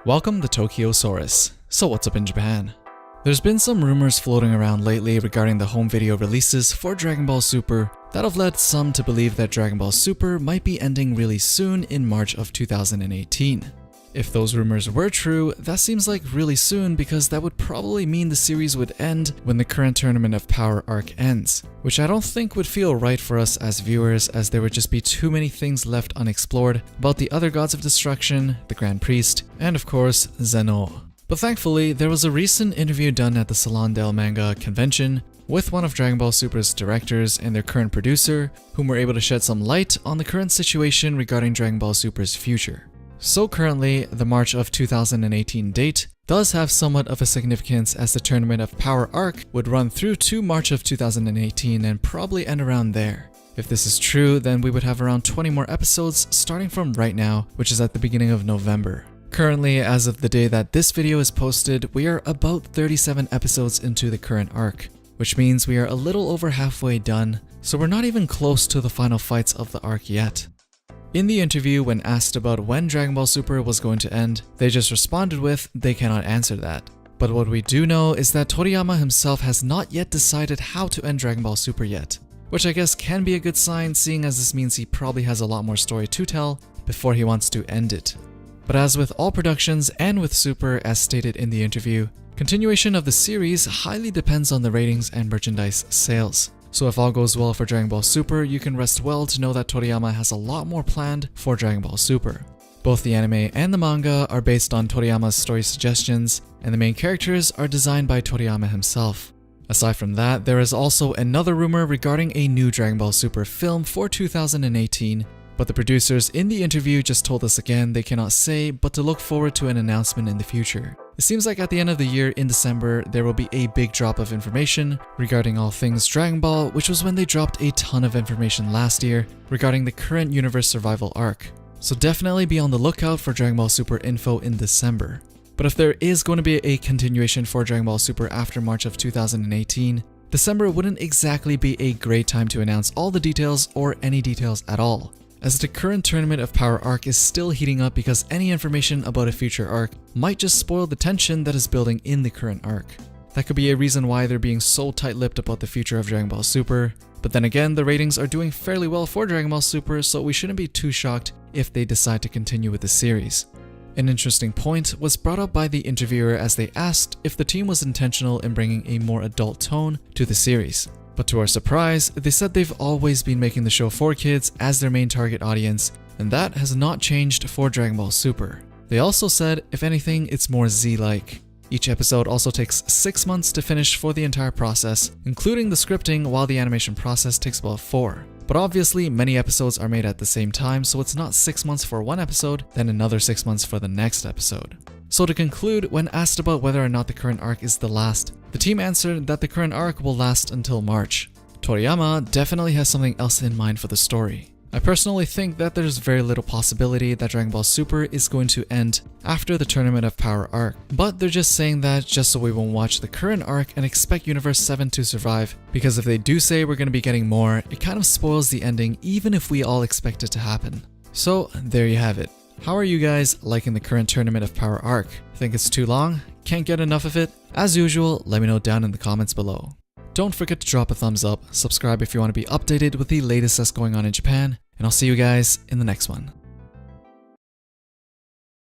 Welcome to Tokyosaurus. So what's up in Japan? There's been some rumors floating around lately regarding the home video releases for Dragon Ball Super that have led some to believe that Dragon Ball Super might be ending really soon in March of 2018. If those rumors were true, that seems like really soon because that would probably mean the series would end when the current Tournament of Power arc ends, which I don't think would feel right for us as viewers, as there would just be too many things left unexplored about the other gods of destruction, the Grand Priest, and of course, Zeno. But thankfully, there was a recent interview done at the Salon del Manga convention with one of Dragon Ball Super's directors and their current producer, whom were able to shed some light on the current situation regarding Dragon Ball Super's future. So currently, the March of 2018 date does have somewhat of a significance, as the Tournament of Power arc would run through to March of 2018 and probably end around there. If this is true, then we would have around 20 more episodes starting from right now, which is at the beginning of November. Currently, as of the day that this video is posted, we are about 37 episodes into the current arc, which means we are a little over halfway done, so we're not even close to the final fights of the arc yet. In the interview, when asked about when Dragon Ball Super was going to end, they just responded with, they cannot answer that. But what we do know is that Toriyama himself has not yet decided how to end Dragon Ball Super yet, which I guess can be a good sign, seeing as this means he probably has a lot more story to tell before he wants to end it. But as with all productions and with Super, as stated in the interview, continuation of the series highly depends on the ratings and merchandise sales. So if all goes well for Dragon Ball Super, you can rest well to know that Toriyama has a lot more planned for Dragon Ball Super. Both the anime and the manga are based on Toriyama's story suggestions, and the main characters are designed by Toriyama himself. Aside from that, there is also another rumor regarding a new Dragon Ball Super film for 2018, but the producers in the interview just told us again they cannot say, but to look forward to an announcement in the future. It seems like at the end of the year in December, there will be a big drop of information regarding all things Dragon Ball, which was when they dropped a ton of information last year regarding the current Universe Survival arc. So definitely be on the lookout for Dragon Ball Super info in December. But if there is going to be a continuation for Dragon Ball Super after March of 2018, December wouldn't exactly be a great time to announce all the details or any details at all, as the current Tournament of Power arc is still heating up because any information about a future arc might just spoil the tension that is building in the current arc. That could be a reason why they're being so tight-lipped about the future of Dragon Ball Super, but then again, the ratings are doing fairly well for Dragon Ball Super, so we shouldn't be too shocked if they decide to continue with the series. An interesting point was brought up by the interviewer as they asked if the team was intentional in bringing a more adult tone to the series. But to our surprise, they said they've always been making the show for kids as their main target audience, and that has not changed for Dragon Ball Super. They also said, if anything, it's more Z-like. Each episode also takes 6 months to finish for the entire process, including the scripting, while the animation process takes about 4. But obviously, many episodes are made at the same time, so it's not 6 months for one episode, then another 6 months for the next episode. So to conclude, when asked about whether or not the current arc is the last, the team answered that the current arc will last until March. Toriyama definitely has something else in mind for the story. I personally think that there's very little possibility that Dragon Ball Super is going to end after the Tournament of Power arc, but they're just saying that just so we won't watch the current arc and expect Universe 7 to survive, because if they do say we're going to be getting more, it kind of spoils the ending even if we all expect it to happen. So there you have it. How are you guys liking the current Tournament of Power arc? Think it's too long? Can't get enough of it? As usual, let me know down in the comments below. Don't forget to drop a thumbs up, subscribe if you want to be updated with the latest that's going on in Japan, and I'll see you guys in the next one.